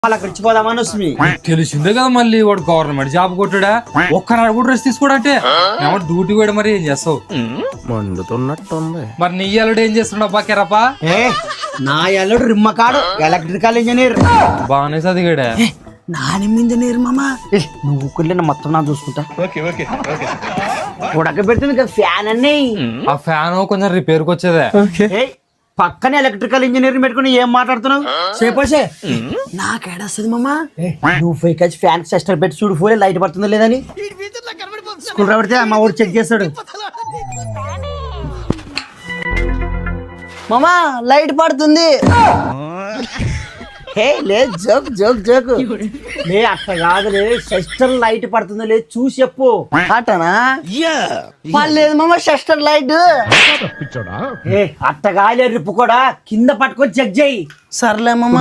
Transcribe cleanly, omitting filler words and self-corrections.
అలా గడిచిపోదామని వస్తుంది. తెలిసిందే కదా మళ్ళీ వాడు గవర్నమెంట్ జాబ్ కొట్టాడా ఒక్కనాడు కూడా డ్రెస్ తీసుకోడంటే డ్యూటీ కూడా మరి ఏం చేస్తావు మండుతున్నట్టుంది. మరి నీ అల్లుడు ఏం చేస్తున్నాడు అబ్బా కెరపా? నా అల్లుడు రిమ్మకాడు ఎలక్ట్రికల్ ఇంజనీర్. బాగానే చదివాడా? నానిమ్ ఇంజనీర్ మామా. నువ్వు కుళ్ళిన మొత్తం నా చూసుకుంటా. ఉడకబెడుతుంది కదా ఫ్యాన్ అన్నీ. ఆ ఫ్యాన్ కొంచెం రిపేర్కి వచ్చేదే. పక్కనే ఎలక్ట్రికల్ ఇంజనీర్ పెట్టుకుని ఏం మాట్లాడుతున్నావు? సేపసే నాకేడొస్తుంది మామా. నువ్వు ఫైక్ వచ్చి ఫ్యాన్ సిస్టర్ పెట్టి చూడు ఫోన్ లైట్ పడుతుందో లేదని. స్కూల్ రాబడితే మా ఊరు చెక్ చేస్తాడు. మామా లైట్ పడుతుంది. హే లే జోక్ జోక్ జోక్ లే అట్ట కాదులే సిస్టర్ లైట్ పడుతుందో లేదు చూసి చెప్పు. అట్టనా లేదు మామ సిస్టర్ లైట్ అట్ట కాలే రిప్పు కూడా కింద పట్టుకొని చెక్ చేయి. సర్లే మామ.